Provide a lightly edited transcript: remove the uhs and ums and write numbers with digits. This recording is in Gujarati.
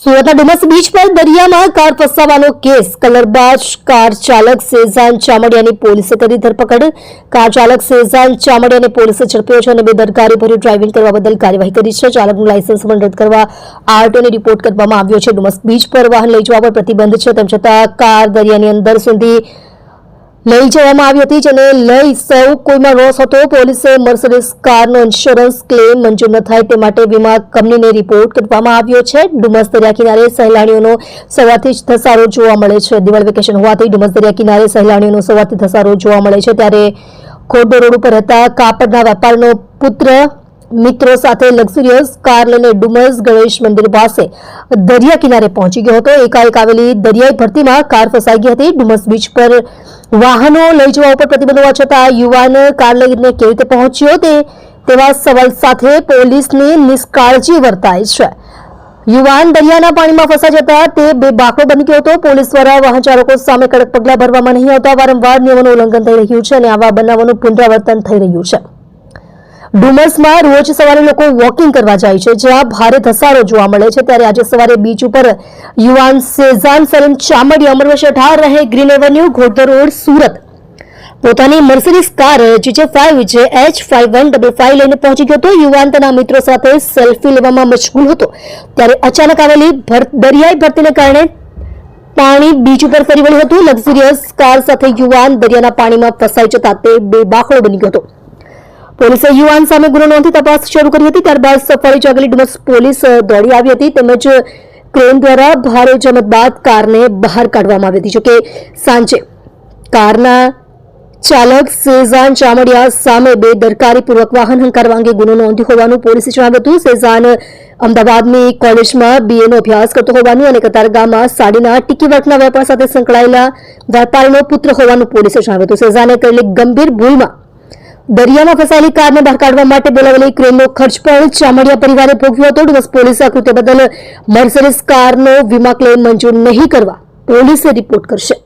સુરતના ડુમસ બીચ પર દરિયામાં કાર ફસાવાનો કેસ કલરબાજ કાર ચાલક સેઝાન ચામડિયાની પોલીસે કરી ધરપકડ। કાર ચાલક સેઝાન ચામડિયાને પોલીસે ઝડપ્યો છે અને બેદરકારીભર્યું ડ્રાઇવિંગ કરવા બદલ કાર્યવાહી કરી છે। ચાલકનું લાયસન્સ પણ રદ કરવા આરટીઓને રિપોર્ટ કરવામાં આવ્યો છે। ડુમસ બીચ પર વાહન લઈ જવા પર પ્રતિબંધ છે, તેમ છતાં કાર દરિયાની અંદર સુધી લઈ જવામાં આવી હતી, જેને લઈ સૌ કોઈમાં રોષ હતો। પોલીસે મર્સિડીઝ કારનો ઇન્સ્યોરન્સ ક્લેમ મંજૂર ન થાય તે માટે વીમા કંપનીને રિપોર્ટ કરવામાં આવ્યો છે। ડુમસ દરિયા કિનારે સહેલાણીઓનો સવારથી જ ધસારો જોવા મળે છે। દિવાળી વેકેશન હોવાથી ડુમસ દરિયા કિનારે સહેલાણીઓનો સવારથી ધસારો જોવા મળે છે, ત્યારે ખોડો રોડ ઉપર રહેતા કાપડના વેપારનો પુત્ર મિત્રો સાથે લક્ઝરિયસ કાર લઈને ડુમસ ગણેશ મંદિર પાસે દરિયા કિનારે પહોંચી ગયો હતો। એકાએક આવેલી દરિયાઈ ભરતીમાં કાર ફસાઈ ગઈ હતી। ડુમસ બીચ પર વાહનો લઈ જવા ઉપર પ્રતિબંધ હોવા છતાં યુવાન કાર લઈને કેવી રીતે પહોંચ્યો તેવા સવાલ સાથે પોલીસની નિષ્કાળજી વર્તાય છે। યુવાન દરિયાના પાણીમાં ફસાઈ જતા તે બેબાકળો બની ગયો હતો। પોલીસ દ્વારા વાહન ચાલકો સામે કડક પગલાં ભરવામાં નહીં આવતા વારંવાર નિયમોનું ઉલ્લંઘન થઈ રહ્યું છે અને આવા બનાવોનું પુનરાવર્તન થઈ રહ્યું છે। ડુમસમાં રોજ સવારે લોકો વોકિંગ કરવા જાય છે, જ્યાં ભારે ધસારો જોવા મળે છે, ત્યારે આજે સવારે બીચ ઉપર યુવાન સેઝાન સલીમ ચામડિયા ઉંમર વર્ષ 18 રહે ગ્રીન એવન્યુ ઘોડદર રોડ સુરત પોતાની મર્સિડીઝ કાર GJ5H5155 લઈને પહોંચી ગયો હતો। યુવાન તેના મિત્રો સાથે સેલ્ફી લેવામાં મશગુલ હતો, ત્યારે અચાનક આવેલી દરિયાઈ ભરતીને કારણે પાણી બીચ ઉપર ફરી વળ્યું હતું। લક્ઝરિયસ કાર સાથે યુવાન દરિયાના પાણીમાં ફસાઈ જતા તે બેબાકળો બની ગયો હતો। પોલીસે યુવાન સામે ગુનો નોંધી તપાસ શરૂ કરી હતી। ત્યારબાદ સફાળી જાગેલી ડુમસ પોલીસ દોડી આવી હતી, તેમજ ક્રેન દ્વારા ભારે જમત બાદ કારને બહાર કાઢવામાં આવી હતી। જોકે સાંજે કારના ચાલક સેઝાન ચામડિયા સામે બેદરકારીપૂર્વક વાહન હંકારવા અંગે ગુનો નોંધ્યો હોવાનું પોલીસે જણાવ્યું હતું। સેઝાન અમદાવાદની કોલેજમાં બીએનો અભ્યાસ કરતો હોવાનું અને કતારગામમાં સાડીના ટીકી વર્કના વેપાર સાથે સંકળાયેલા વેપારીનો પુત્ર હોવાનું પોલીસે જણાવ્યું હતું। સેઝાને કરેલી ગંભીર ભૂલમાં દરિયામાં ફસાયેલી કારને બહાર કાઢવા માટે બોલાવેલી ક્રેનનો ખર્ચ પણ ચામડિયા પરિવારે ભોગવ્યો હતો। ડુમસ પોલીસે આ કૃત્ય બદલ મર્સિડીઝ કારનો વીમા ક્લેમ મંજૂર નહીં કરવા પોલીસે રિપોર્ટ કરશે।